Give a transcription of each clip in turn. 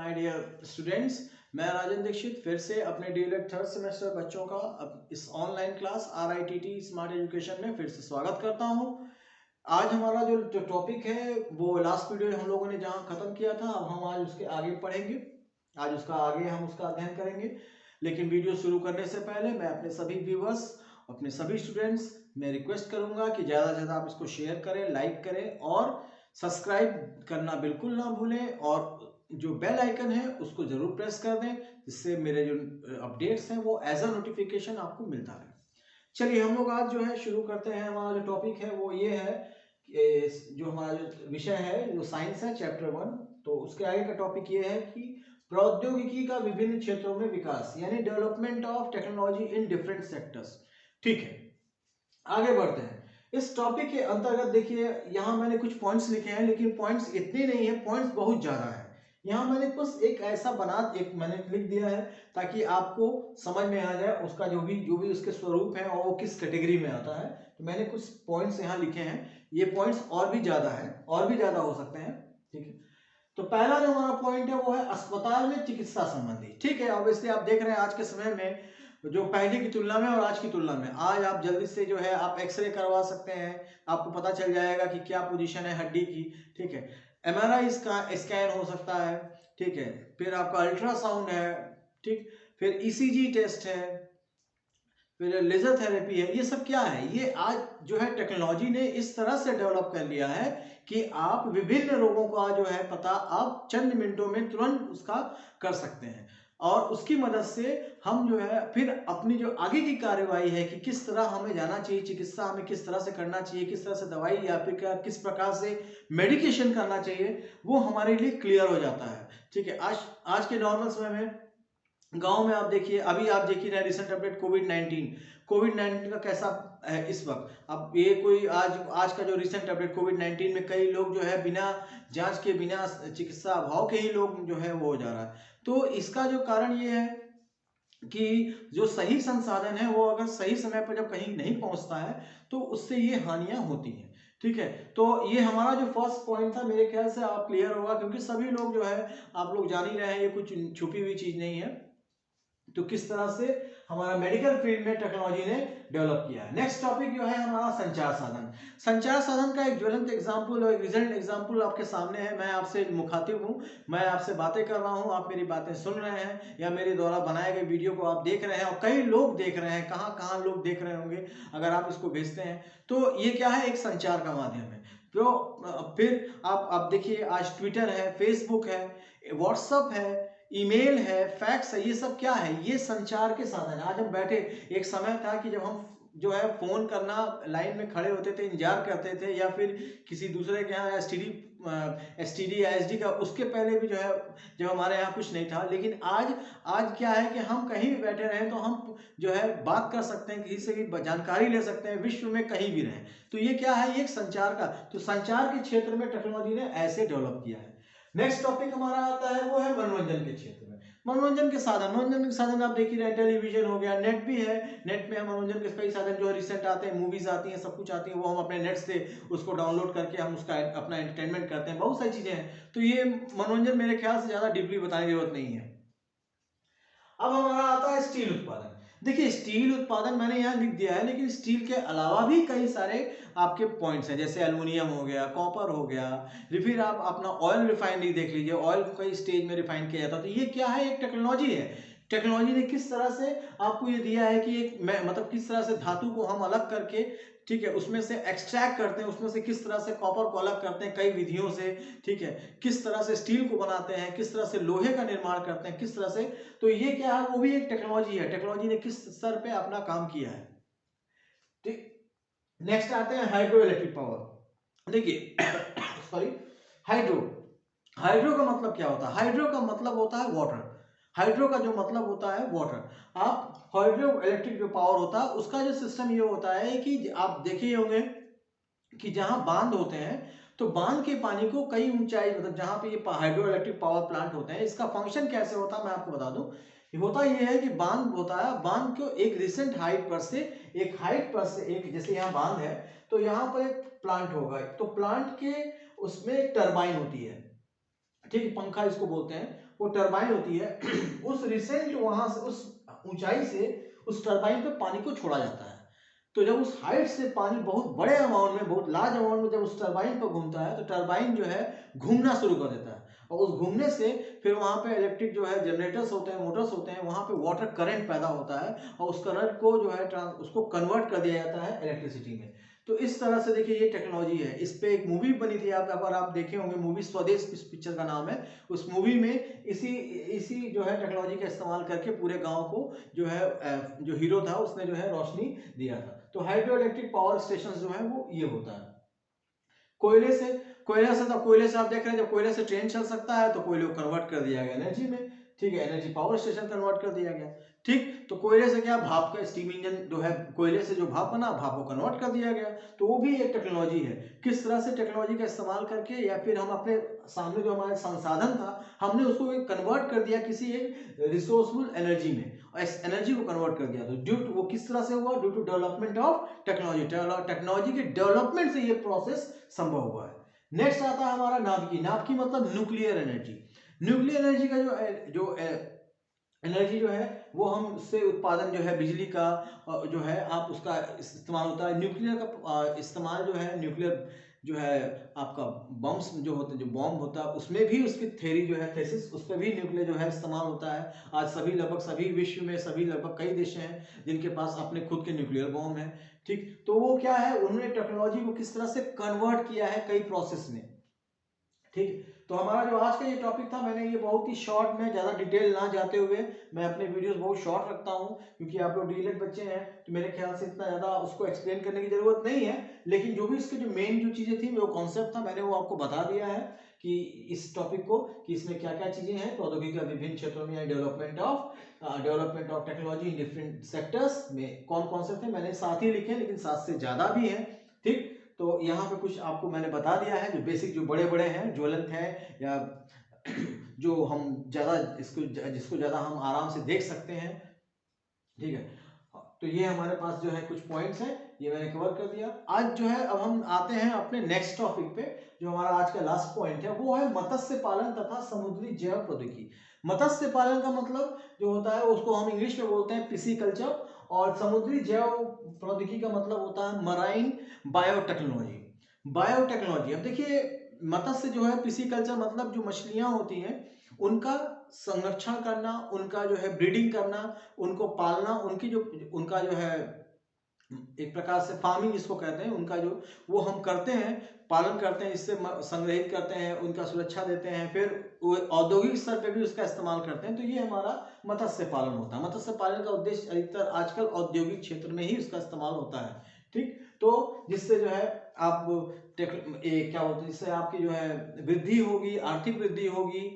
My dear students, मैं राजन दीक्षित फिर से अपने डीएलएड थर्ड सेमेस्टर बच्चों का अब इस online class RITT smart education में फिर से स्वागत करता हूं। आज हमारा जो टॉपिक है वो लास्ट वीडियो हम लोगों ने जहां खत्म किया था, अब हम आज उसके आगे पढ़ेंगे। आज उसका आगे हम उसका अध्ययन करेंगे। लेकिन वीडियो शुरू करने से पहले मैं अपने सभी व्यूवर्स, अपने सभी स्टूडेंट्स मैं रिक्वेस्ट करूंगा कि ज़्यादा से ज़्यादा आप इसको शेयर करें, लाइक करें और सब्सक्राइब करना बिल्कुल ना भूलें, और जो बेल आइकन है उसको जरूर प्रेस कर दें, जिससे मेरे जो अपडेट्स हैं वो एज अ नोटिफिकेशन आपको मिलता रहे। चलिए हम लोग आज जो है शुरू करते हैं। हमारा जो टॉपिक है वो ये है कि जो हमारा जो विषय है जो साइंस है चैप्टर 1, तो उसके आगे का टॉपिक ये है कि प्रौद्योगिकी का विभिन्न क्षेत्रों में विकास, यानी development of technology in different sectors. ठीक है, आगे बढ़ते हैं। इस टॉपिक के अंतर्गत देखिए यहाँ मैंने कुछ पॉइंट्स लिखे हैं, लेकिन पॉइंट्स इतने नहीं है, पॉइंट्स बहुत ज्यादा है। यहाँ मैंने बस एक ऐसा एक मैंने लिख दिया है ताकि आपको समझ में आ जाए उसका जो भी उसके स्वरूप है और वो किस कैटेगरी में आता है। तो मैंने कुछ पॉइंट्स यहाँ लिखे हैं, ये पॉइंट्स और भी ज्यादा है, और भी ज्यादा हो सकते हैं। ठीक है, तो पहला जो हमारा पॉइंट है वो है अस्पताल में चिकित्सा संबंधी। ठीक है, ऑब्वियसली आप देख रहे हैं आज के समय में जो पहले की तुलना में और आज की तुलना में, आज आप जल्दी से जो है आप एक्सरे करवा सकते हैं, आपको पता चल जाएगा कि क्या पोजीशन है हड्डी की। ठीक है, MRI इसका स्कैन हो सकता है। ठीक है, फिर आपका अल्ट्रासाउंड है। ठीक, फिर ECG टेस्ट है, फिर लेजर थेरेपी है। ये सब क्या है, ये आज जो है टेक्नोलॉजी ने इस तरह से डेवलप कर लिया है कि आप विभिन्न रोगों का जो है पता आप चंद मिनटों में तुरंत उसका कर सकते हैं, और उसकी मदद से हम जो है फिर अपनी जो आगे की कार्यवाही है कि किस तरह हमें जाना चाहिए, चिकित्सा हमें किस तरह से करना चाहिए, किस तरह से दवाई या फिर किस प्रकार से मेडिकेशन करना चाहिए, वो हमारे लिए क्लियर हो जाता है। ठीक है, आज के नॉर्मल समय में गांव में आप देखिए, अभी आप देखिए रहे रिसेंट अपडेट कोविड 19 का कैसा है इस वक्त। अब ये कोई आज का जो रिसेंट अपडेट कोविड 19 में कई लोग जो है बिना जांच के, बिना चिकित्सा अभाव के ही लोग जो है वो हो जा रहा है। तो इसका जो कारण ये है कि जो सही संसाधन है वो अगर सही समय पर जब कहीं नहीं पहुंचता है तो उससे ये हानियां होती हैं। ठीक है, तो ये हमारा जो फर्स्ट पॉइंट था, मेरे ख्याल से आप क्लियर होगा, क्योंकि सभी लोग जो है आप लोग जान ही रहे हैं, ये कुछ छुपी हुई चीज नहीं है। तो किस तरह से हमारा मेडिकल फील्ड में टेक्नोलॉजी ने डेवलप किया है। नेक्स्ट टॉपिक जो है हमारा संचार साधन। संचार साधन का एक ज्वलंत एग्जांपल और एक रिजल्ट एग्जांपल आपके सामने है। मैं आपसे मुखातिब हूं, मैं आपसे बातें कर रहा हूं, आप मेरी बातें सुन रहे हैं या मेरे द्वारा बनाए गए वीडियो को आप देख रहे हैं, और कई लोग देख रहे हैं, कहां कहां लोग देख रहे होंगे अगर आप इसको भेजते हैं। तो ये क्या है, एक संचार का माध्यम है। तो फिर आप देखिए, आज ट्विटर है, फेसबुक है, व्हाट्सअप है, ईमेल है, फैक्स है, ये सब क्या है, ये संचार के साधन है। आज हम बैठे, एक समय था कि जब हम जो है फोन करना, लाइन में खड़े होते थे, इंतजार करते थे, या फिर किसी दूसरे के यहाँ STD या SD का, उसके पहले भी जो है जब हमारे यहाँ कुछ नहीं था। लेकिन आज क्या है कि हम कहीं भी बैठे रहें तो हम जो है बात कर सकते हैं, किसी से भी जानकारी ले सकते हैं, विश्व में कहीं भी रहें। तो ये क्या है, ये एक संचार का, तो संचार के क्षेत्र में टेक्नोलॉजी ने ऐसे डेवलप किया है। नेक्स्ट टॉपिक हमारा आता है वो है मनोरंजन के क्षेत्र में। मनोरंजन के साधन आप देख ही रहे, टेलीविजन हो गया, नेट भी है। नेट में हम मनोरंजन के कई साधन जो है रिसेंट आते हैं, मूवीज आती हैं, सब कुछ आती है, वो हम अपने नेट से उसको डाउनलोड करके हम उसका अपना एंटरटेनमेंट करते हैं, बहुत सारी चीजें हैं। तो ये मनोरंजन मेरे ख्याल से ज्यादा डीपली बताने की जरूरत नहीं है। अब हमारा आता है स्टील उत्पादन। देखिए स्टील उत्पादन मैंने यहाँ लिख दिया है, लेकिन स्टील के अलावा भी कई सारे आपके पॉइंट्स हैं, जैसे एल्युमिनियम हो गया, कॉपर हो गया, फिर आप अपना ऑयल रिफाइनरी देख लीजिए, ऑयल को कई स्टेज में रिफाइन किया जाता है। तो ये क्या है, एक टेक्नोलॉजी है। टेक्नोलॉजी ने किस तरह से आपको ये दिया है कि एक मतलब किस तरह से धातु को हम अलग करके, ठीक है, उसमें से एक्सट्रैक्ट करते हैं, उसमें से किस तरह से कॉपर को अलग करते हैं कई विधियों से, ठीक है, किस तरह से स्टील को बनाते हैं, किस तरह से लोहे का निर्माण करते हैं, किस तरह से। तो ये क्या है, वो भी एक टेक्नोलॉजी है। टेक्नोलॉजी ने किस स्तर पे अपना काम किया है। ठीक, नेक्स्ट आते हैं हाइड्रो इलेक्ट्रिक पावर। देखिए सॉरी, हाइड्रो हाइड्रो का मतलब क्या होता है, हाइड्रो का मतलब होता है वाटर। हाइड्रो का जो मतलब होता है वाटर। आप हाइड्रो इलेक्ट्रिक जो पावर होता है उसका जो सिस्टम ये होता है कि आप देखे होंगे कि जहां बांध होते हैं तो बांध के पानी को कई ऊंचाई, मतलब जहां पे ये हाइड्रो इलेक्ट्रिक पावर प्लांट होते हैं, इसका फंक्शन कैसे होता है मैं आपको बता दूं। होता ये है कि बांध होता है, बांध को एक रिसेंट हाइट पर से एक, जैसे यहाँ बांध है तो यहाँ पर एक प्लांट होगा, तो प्लांट के उसमें एक टरबाइन होती है, ठीक, पंखा इसको बोलते हैं। वो टरबाइन होती है उस रिसेंट वहां से उस ऊंचाई से उस टरबाइन पे पानी को छोड़ा जाता है। तो जब उस हाइट से पानी बहुत बड़े अमाउंट में, बहुत लार्ज अमाउंट में जब उस टरबाइन पर घूमता है तो टरबाइन जो है घूमना शुरू कर देता है, और उस घूमने से फिर वहां पे इलेक्ट्रिक जो है जनरेटर्स होते हैं, मोटर्स होते हैं, वहां पे वाटर करंट पैदा होता है और उस करंट को जो है उसको कन्वर्ट कर दिया जाता है इलेक्ट्रिसिटी में। तो इस तरह से देखिए ये टेक्नोलॉजी है। इस पे एक मूवी बनी थी, आप अगर आप देखे होंगे, मूवी स्वदेश इस पिक्चर का नाम है। उस मूवी में इसी जो है टेक्नोलॉजी का इस्तेमाल करके पूरे गांव को जो है जो हीरो था उसने जो है रोशनी दिया था। तो हाइड्रो इलेक्ट्रिक पावर स्टेशन जो है वो ये होता है। कोयले से तो कोयले से आप देख रहे हैं, जब कोयले से ट्रेन चल सकता है तो कोयले को कन्वर्ट कर दिया गया एनर्जी में, ठीक है, एनर्जी पावर स्टेशन कन्वर्ट कर दिया गया, ठीक। तो कोयले से क्या, भाप का स्टीम इंजन जो है, कोयले से जो भाप बना, भाप को कन्वर्ट कर दिया गया। तो वो भी एक टेक्नोलॉजी है। किस तरह से टेक्नोलॉजी का इस्तेमाल करके, या फिर हम अपने सामने जो हमारे संसाधन था हमने उसको कन्वर्ट कर दिया किसी एक रिसोर्सफुल एनर्जी में, और इस एनर्जी को कन्वर्ट कर दिया। तो ड्यू टू वो किस तरह से हुआ, due to development of technology, technology के डेवलपमेंट से ये प्रोसेस संभव हुआ है। नेक्स्ट आता है हमारा नाभिकीय। नाभिकीय मतलब न्यूक्लियर एनर्जी। न्यूक्लियर एनर्जी का जो एनर्जी जो है वो हम उससे उत्पादन जो है बिजली का जो है आप उसका इस्तेमाल होता है। न्यूक्लियर का इस्तेमाल जो है, न्यूक्लियर जो है आपका बम्स जो होते हैं, जो बॉम्ब होता है उसमें भी उसकी थ्योरी जो है, थेसिस, उस पर भी न्यूक्लियर जो है इस्तेमाल होता है। आज लगभग सभी विश्व में लगभग कई देश हैं जिनके पास अपने खुद के न्यूक्लियर बॉम्ब हैं, ठीक। तो वो क्या है, उन्होंने टेक्नोलॉजी को किस तरह से कन्वर्ट किया है कई प्रोसेस में, ठीक। तो हमारा जो आज का ये टॉपिक था, मैंने ये बहुत ही शॉर्ट में, ज़्यादा डिटेल ना जाते हुए मैं अपने वीडियोस बहुत शॉर्ट रखता हूँ, क्योंकि आप लोग डीएलएड बच्चे हैं तो मेरे ख्याल से इतना ज़्यादा उसको एक्सप्लेन करने की ज़रूरत नहीं है। लेकिन जो भी इसके जो मेन जो चीज़ें थी, वो कॉन्सेप्ट था, मैंने वो आपको बता दिया है कि इस टॉपिक को, कि इसमें क्या क्या चीज़ें हैं प्रौद्योगिकी का विभिन्न क्षेत्रों में, development of technology in different sectors में कौन कौन से थे, मैंने 7 ही लिखे, लेकिन 7 से ज़्यादा भी हैं, ठीक। तो यहाँ पे कुछ आपको मैंने बता दिया है, जो बेसिक, जो बड़े बड़े हैं, ज्वलंत है, या जो हम ज़्यादा जिसको ज़्यादा हम आराम से देख सकते हैं, ठीक है। तो ये हमारे पास जो है कुछ पॉइंट्स हैं, ये मैंने कवर कर दिया। आज जो है, अब हम आते हैं अपने नेक्स्ट टॉपिक पे, जो हमारा आज का लास्ट पॉइंट है, वो है मत्स्य पालन तथा समुद्री जैव प्रौद्योगिकी। मत्स्य पालन का मतलब जो होता है उसको हम इंग्लिश में बोलते हैं पिसीकल्चर, और समुद्री जैव प्रौद्योगिकी का मतलब होता है मराइन बायोटेक्नोलॉजी। बायोटेक्नोलॉजी, अब देखिए, मत्स्य जो है, पिसीकल्चर मतलब जो मछलियां होती हैं उनका संरक्षण करना, उनका जो है ब्रीडिंग करना, उनको पालना, उनका जो है एक प्रकार से फार्मिंग जिसको कहते हैं, उनका जो वो हम करते हैं, पालन करते हैं, इससे संग्रहित करते हैं, उनका सुरक्षा देते हैं, फिर वो औद्योगिक स्तर पे भी उसका इस्तेमाल करते हैं। तो ये हमारा मत्स्य पालन होता है। मत्स्य पालन का उद्देश्य अधिकतर आजकल औद्योगिक क्षेत्र में ही उसका इस्तेमाल होता है, ठीक। तो जिससे जो है आप क्या बोलते हैं, जिससे आपकी जो है वृद्धि होगी, आर्थिक वृद्धि होगी,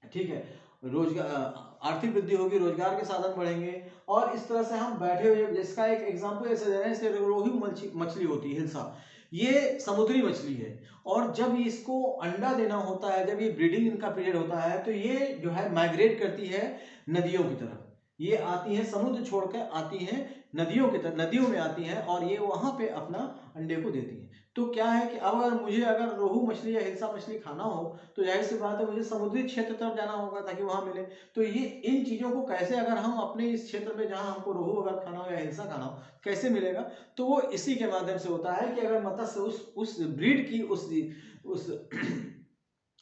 ठीक है, रोजगार, आर्थिक वृद्धि होगी, रोजगार के साधन बढ़ेंगे। और इस तरह से हम बैठे हुए, जिसका एक एग्जांपल ऐसे दे रहे हैं, जैसे रोहू मछली होती है, हिल्सा, ये समुद्री मछली है, और जब इसको अंडा देना होता है, जब ये ब्रीडिंग इनका पीरियड होता है, तो ये जो है माइग्रेट करती है नदियों की तरफ। ये आती है, समुद्र छोड़कर आती है नदियों की तरफ, नदियों में आती है, और ये वहां पे अपना अंडे को देती है। तो क्या है कि अब अगर रोहू मछली या हिल्सा मछली खाना हो, तो जाहिर सी बात है मुझे समुद्री क्षेत्र तरफ जाना होगा ताकि वहां मिले। तो ये इन चीजों को कैसे, अगर हम अपने इस क्षेत्र में जहां हमको रोहू अगर खाना हो या हिल्सा खाना हो, कैसे मिलेगा, तो वो इसी के माध्यम से होता है कि अगर मत्स्य उस ब्रीड की, उस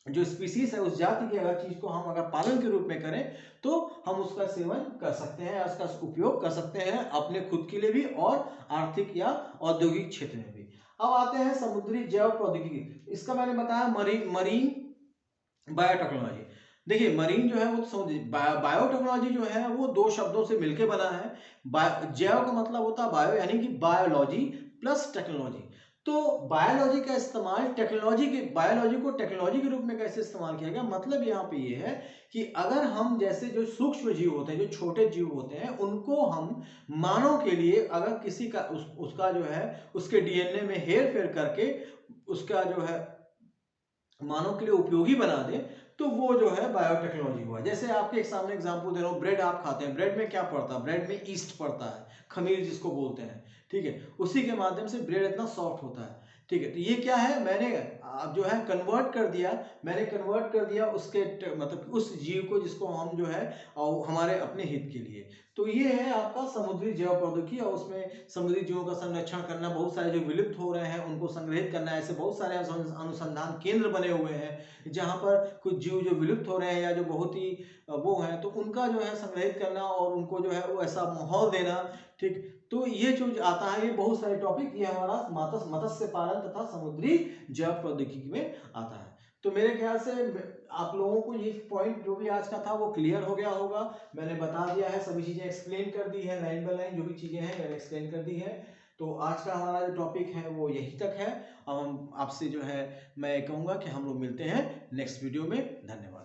जो स्पीसीज है, उस जाति की अगर चीज को हम अगर पालन के रूप में करें, तो हम उसका सेवन कर सकते हैं, उसका उपयोग कर सकते हैं अपने खुद के लिए भी और आर्थिक या औद्योगिक क्षेत्र में भी। अब आते हैं समुद्री जैव प्रौद्योगिकी। इसका मैंने बताया मरीन बायोटेक्नोलॉजी। देखिए, मरीन जो है वो समुद्री, बायोटेक्नोलॉजी जो है वो 2 शब्दों से मिलकर बना है। जैव का मतलब होता है बायो, यानी कि बायोलॉजी प्लस टेक्नोलॉजी। तो बायोलॉजी का इस्तेमाल बायोलॉजी को टेक्नोलॉजी के रूप में कैसे इस्तेमाल किया गया, मतलब यहाँ पे ये है कि अगर हम जैसे जो सूक्ष्म जीव होते हैं, जो छोटे जीव होते हैं, उनको हम मानव के लिए अगर किसी का उसका जो है उसके डीएनए में हेर फेर करके उसका जो है मानव के लिए उपयोगी बना दे, तो वो जो है बायोटेक्नोलॉजी हुआ। जैसे आपके एक सामने एग्जांपल दे रहा हूँ, ब्रेड आप खाते हैं, ब्रेड में क्या पड़ता है, ब्रेड में ईस्ट पड़ता है, खमीर जिसको बोलते हैं, ठीक है, उसी के माध्यम से ब्रेड इतना सॉफ्ट होता है। ठीक है, तो ये क्या है, मैंने अब जो है कन्वर्ट कर दिया, मैंने कन्वर्ट कर दिया उसके मतलब उस जीव को जिसको हम जो है हमारे अपने हित के लिए। तो ये है आपका समुद्री जैव प्रौद्योगिकी, और उसमें समुद्री जीवों का संरक्षण करना, बहुत सारे जो विलुप्त हो रहे हैं उनको संग्रहित करना। ऐसे बहुत सारे अनुसंधान केंद्र बने हुए हैं जहाँ पर कुछ जीव जो विलुप्त हो रहे हैं या जो बहुत ही वो हैं, तो उनका जो है संग्रहित करना और उनको जो है वो ऐसा माहौल देना। ठीक, तो ये जो आता है, ये बहुत सारे टॉपिक, ये हमारा मत्स्य पालन तथा समुद्री जैव प्रौद्योगिकी में आता है। तो मेरे ख्याल से आप लोगों को ये पॉइंट जो भी आज का था वो क्लियर हो गया होगा। मैंने बता दिया है, सभी चीजें एक्सप्लेन कर दी है, लाइन बाय लाइन जो भी चीजें हैं मैंने एक्सप्लेन कर दी है। तो आज का हमारा जो टॉपिक है वो यहीं तक है। अब हम आपसे जो है मैं कहूँगा कि हम लोग मिलते हैं नेक्स्ट वीडियो में। धन्यवाद।